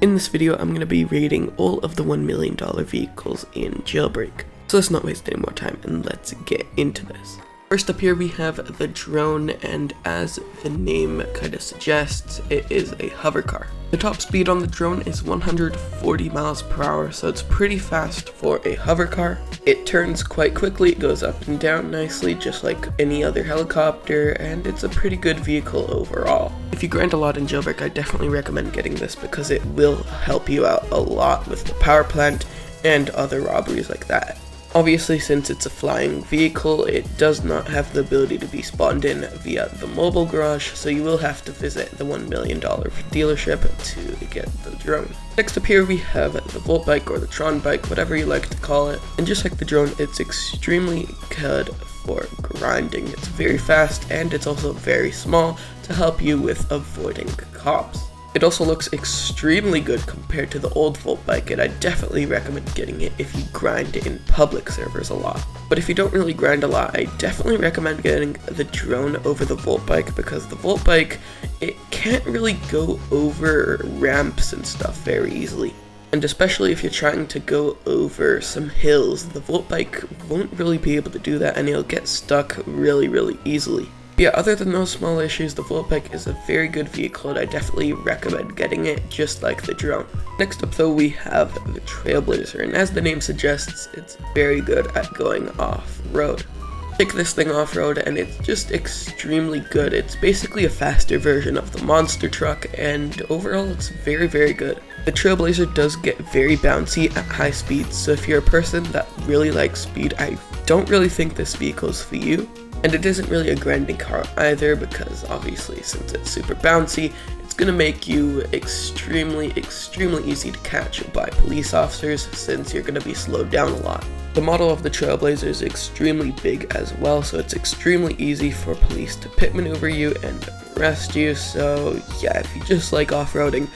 In this video, I'm going to be rating all of the $1 million vehicles in Jailbreak. So let's not waste any more time and let's get into this. First up here we have the drone, and as the name kind of suggests, it is a hover car. The top speed on the drone is 140 miles per hour, so it's pretty fast for a hover car. It turns quite quickly, it goes up and down nicely just like any other helicopter, and it's a pretty good vehicle overall. If you grind a lot in Jailbreak, I definitely recommend getting this because it will help you out a lot with the power plant and other robberies like that. Obviously, since it's a flying vehicle, it does not have the ability to be spawned in via the mobile garage, so you will have to visit the $1 million dealership to get the drone. Next up here we have the Volt bike, or the Tron bike, whatever you like to call it. And just like the drone, it's extremely good for grinding. It's very fast and it's also very small to help you with avoiding cops. It also looks extremely good compared to the old Volt bike, and I definitely recommend getting it if you grind in public servers a lot. But if you don't really grind a lot, I definitely recommend getting the drone over the Volt bike, because the Volt bike, it can't really go over ramps and stuff very easily. And especially if you're trying to go over some hills, the Volt bike won't really be able to do that, and you'll get stuck really easily. Yeah, other than those small issues, the Volt bike is a very good vehicle and I definitely recommend getting it, just like the drone. Next up though, we have the Trailblazer, and as the name suggests, it's very good at going off-road. Take this thing off-road and it's just extremely good. It's basically a faster version of the monster truck, and overall it's very good. The Trailblazer does get very bouncy at high speeds, so if you're a person that really likes speed, I don't really think this vehicle is for you. And it isn't really a grinding car either, because obviously since it's super bouncy, it's going to make you extremely easy to catch by police officers, since you're going to be slowed down a lot. The model of the Trailblazer is extremely big as well, so it's extremely easy for police to pit maneuver you and arrest you. So yeah, if you just like off-roading,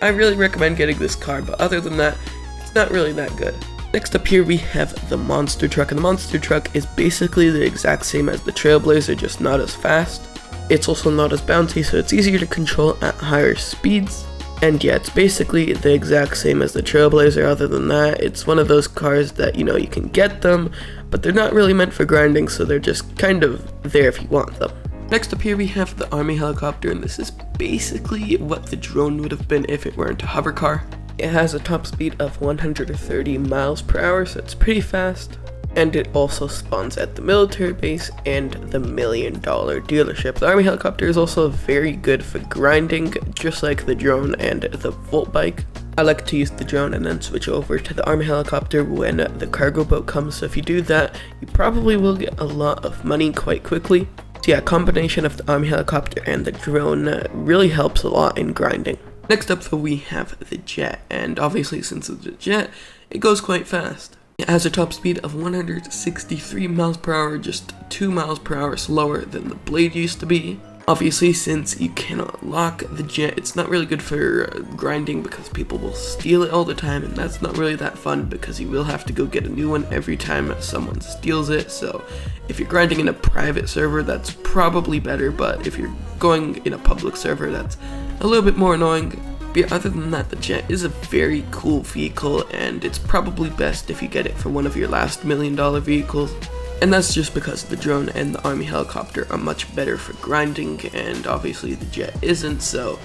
I really recommend getting this car, but other than that, it's not really that good. Next up here we have the monster truck, and the monster truck is basically the exact same as the Trailblazer, just not as fast. It's also not as bouncy, so it's easier to control at higher speeds. And yeah, it's basically the exact same as the Trailblazer. Other than that, it's one of those cars that, you know, you can get them, but they're not really meant for grinding, so they're just kind of there if you want them. Next up here we have the army helicopter, and this is basically what the drone would have been if it weren't a hover car. It has a top speed of 130 miles per hour, so it's pretty fast. And it also spawns at the military base and the $1 million dealership. The army helicopter is also very good for grinding, just like the drone and the Volt bike. I like to use the drone and then switch over to the army helicopter when the cargo boat comes, so if you do that, you probably will get a lot of money quite quickly. So yeah, a combination of the army helicopter and the drone really helps a lot in grinding. Next up though, we have the jet, and obviously since it's a jet, it goes quite fast. It has a top speed of 163 miles per hour, just 2 miles per hour slower than the Blade used to be. Obviously, since you cannot lock the jet, it's not really good for grinding because people will steal it all the time, and that's not really that fun because you will have to go get a new one every time someone steals it. So if you're grinding in a private server, that's probably better, but if you're going in a public server, that's a little bit more annoying. But yeah, other than that, the jet is a very cool vehicle, and it's probably best if you get it for one of your last $1 million vehicles. And that's just because the drone and the army helicopter are much better for grinding, and obviously the jet isn't, so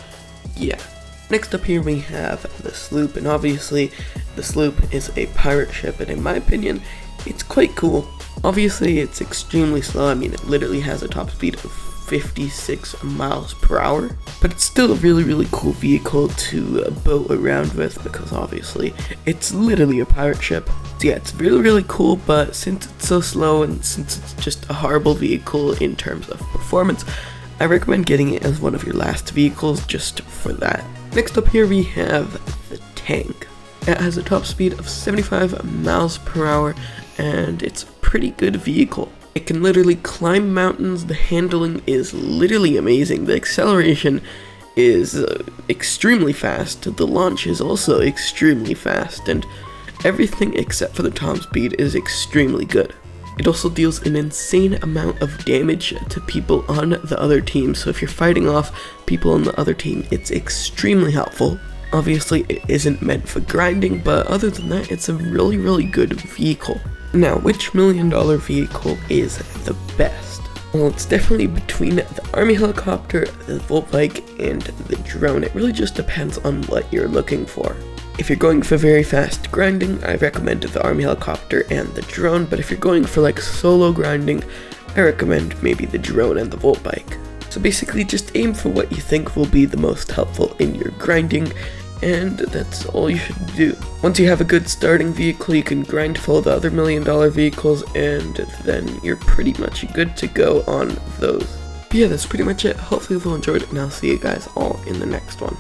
yeah. Next up here we have the sloop, and obviously the sloop is a pirate ship, and in my opinion, it's quite cool. Obviously it's extremely slow. I mean, it literally has a top speed of 56 miles per hour, but it's still a really cool vehicle to boat around with, because obviously it's literally a pirate ship. So yeah, it's really cool, but since it's so slow and since it's just a horrible vehicle in terms of performance, I recommend getting it as one of your last vehicles just for that. Next up here we have the tank. It has a top speed of 75 miles per hour, and it's a pretty good vehicle. It can literally climb mountains. The handling is literally amazing. The acceleration is extremely fast. The launch is also extremely fast, and everything except for the top speed is extremely good. It also deals an insane amount of damage to people on the other team, so if you're fighting off people on the other team, it's extremely helpful. Obviously it isn't meant for grinding, but other than that, it's a really good vehicle. Now, which $1 million vehicle is the best? Well, it's definitely between the army helicopter, the volt bike, and the drone. It really just depends on what you're looking for. If you're going for very fast grinding, I recommend the army helicopter and the drone, but if you're going for like solo grinding, I recommend maybe the drone and the volt bike. So basically just aim for what you think will be the most helpful in your grinding, and that's all you should do. Once you have a good starting vehicle, you can grind full of the other $1 million vehicles, and then you're pretty much good to go on those. But yeah, that's pretty much it. Hopefully you'll enjoy it, and I'll see you guys all in the next one.